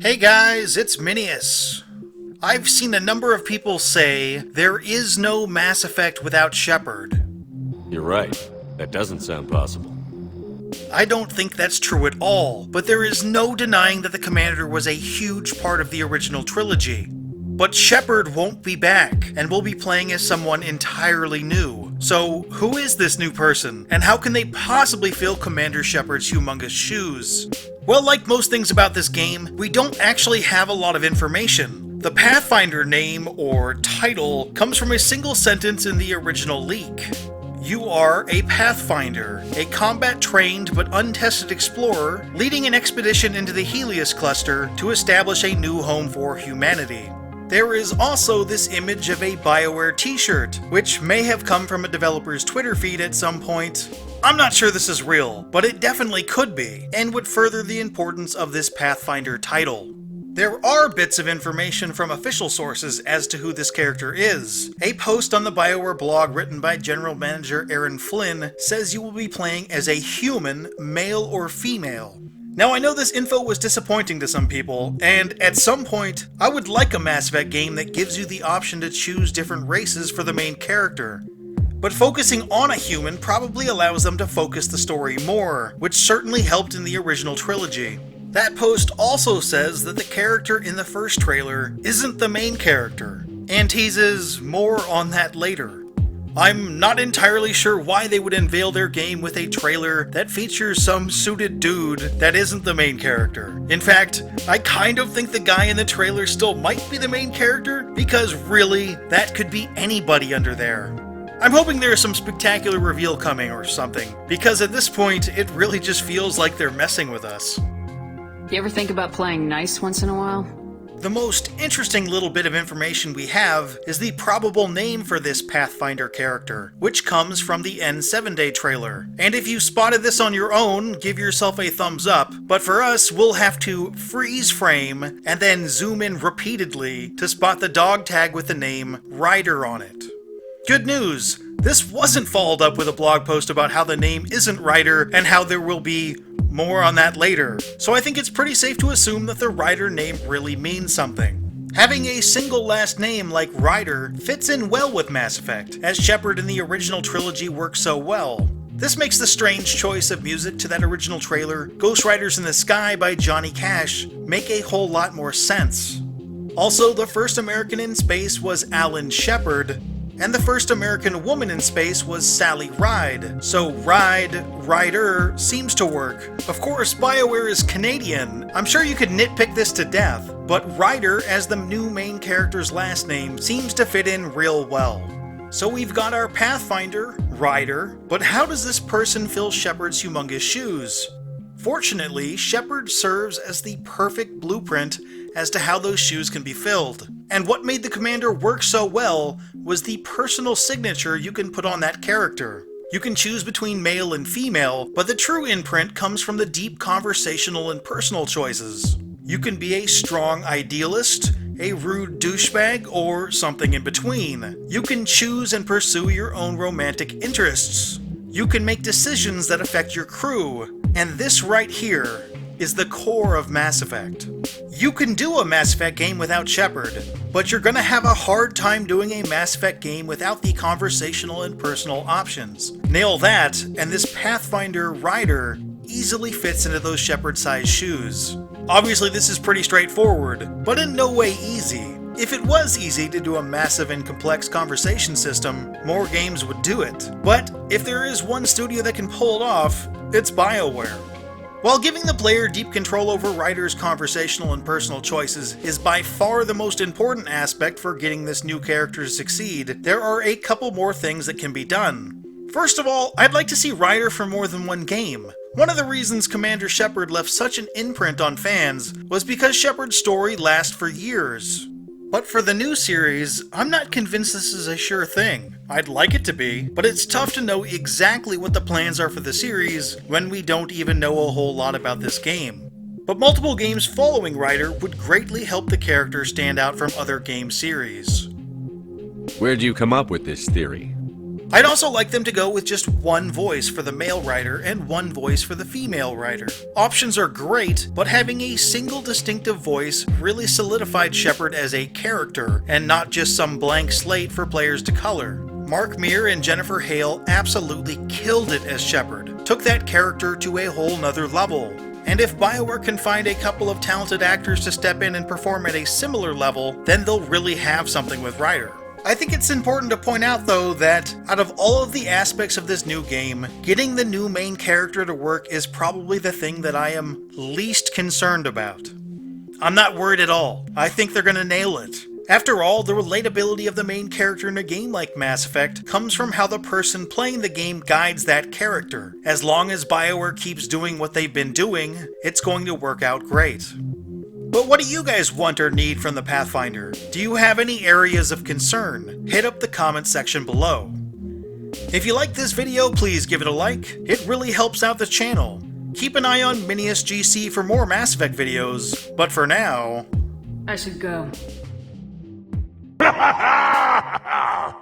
Hey guys, it's Minius. I've seen a number of people say there is no Mass Effect without Shepard. You're right. That doesn't sound possible. I don't think that's true at all, but there is no denying that the Commander was a huge part of the original trilogy. But Shepard won't be back, and we'll be playing as someone entirely new. So, who is this new person, and how can they possibly fill Commander Shepard's humongous shoes? Well, like most things about this game, we don't actually have a lot of information. The Pathfinder name, or title, comes from a single sentence in the original leak. You are a Pathfinder, a combat-trained but untested explorer leading an expedition into the Helios cluster to establish a new home for humanity. There is also this image of a BioWare t-shirt, which may have come from a developer's Twitter feed at some point. I'm not sure this is real, but it definitely could be, and would further the importance of this Pathfinder title. There are bits of information from official sources as to who this character is. A post on the BioWare blog written by General Manager Aaron Flynn says you will be playing as a human, male or female. Now, I know this info was disappointing to some people, and at some point, I would like a Mass Effect game that gives you the option to choose different races for the main character. But focusing on a human probably allows them to focus the story more, which certainly helped in the original trilogy. That post also says that the character in the first trailer isn't the main character, and teases more on that later. I'm not entirely sure why they would unveil their game with a trailer that features some suited dude that isn't the main character. In fact, I kind of think the guy in the trailer still might be the main character, because really, that could be anybody under there. I'm hoping there's some spectacular reveal coming or something, because at this point, it really just feels like they're messing with us. You ever think about playing nice once in a while? The most interesting little bit of information we have is the probable name for this Pathfinder character, which comes from the N7-Day trailer. And if you spotted this on your own, give yourself a thumbs up, but for us, we'll have to freeze frame and then zoom in repeatedly to spot the dog tag with the name Ryder on it. Good news! This wasn't followed up with a blog post about how the name isn't Ryder and how there will be more on that later, so I think it's pretty safe to assume that the Ryder name really means something. Having a single last name like Ryder fits in well with Mass Effect, as Shepard in the original trilogy worked so well. This makes the strange choice of music to that original trailer, Ghost Riders in the Sky by Johnny Cash, make a whole lot more sense. Also, the first American in space was Alan Shepard, and the first American woman in space was Sally Ride, so Ryder seems to work. Of course, BioWare is Canadian. I'm sure you could nitpick this to death, but Ryder as the new main character's last name seems to fit in real well. So we've got our Pathfinder, Ryder, but how does this person fill Shepard's humongous shoes? Fortunately, Shepard serves as the perfect blueprint as to how those shoes can be filled. And what made the Commander work so well was the personal signature you can put on that character. You can choose between male and female, but the true imprint comes from the deep conversational and personal choices. You can be a strong idealist, a rude douchebag, or something in between. You can choose and pursue your own romantic interests. You can make decisions that affect your crew. And this right here is the core of Mass Effect. You can do a Mass Effect game without Shepard, but you're gonna have a hard time doing a Mass Effect game without the conversational and personal options. Nail that, and this Pathfinder Ryder easily fits into those Shepard-sized shoes. Obviously this is pretty straightforward, but in no way easy. If it was easy to do a massive and complex conversation system, more games would do it. But if there is one studio that can pull it off, it's BioWare. While giving the player deep control over Ryder's conversational and personal choices is by far the most important aspect for getting this new character to succeed, there are a couple more things that can be done. First of all, I'd like to see Ryder for more than one game. One of the reasons Commander Shepard left such an imprint on fans was because Shepard's story lasts for years. But for the new series, I'm not convinced this is a sure thing. I'd like it to be, but it's tough to know exactly what the plans are for the series when we don't even know a whole lot about this game. But multiple games following Ryder would greatly help the character stand out from other game series. Where'd you come up with this theory? I'd also like them to go with just one voice for the male writer and one voice for the female writer. Options are great, but having a single distinctive voice really solidified Shepard as a character, and not just some blank slate for players to color. Mark Meer and Jennifer Hale absolutely killed it as Shepard, took that character to a whole nother level. And if BioWare can find a couple of talented actors to step in and perform at a similar level, then they'll really have something with Ryder. I think it's important to point out though that out of all of the aspects of this new game, getting the new main character to work is probably the thing that I am least concerned about. I'm not worried at all. I think they're gonna nail it. After all, the relatability of the main character in a game like Mass Effect comes from how the person playing the game guides that character. As long as BioWare keeps doing what they've been doing, it's going to work out great. But what do you guys want or need from the Pathfinder? Do you have any areas of concern? Hit up the comment section below. If you like this video, please give it a like. It really helps out the channel. Keep an eye on Minius GC for more Mass Effect videos, but for now... I should go. Ha ha ha!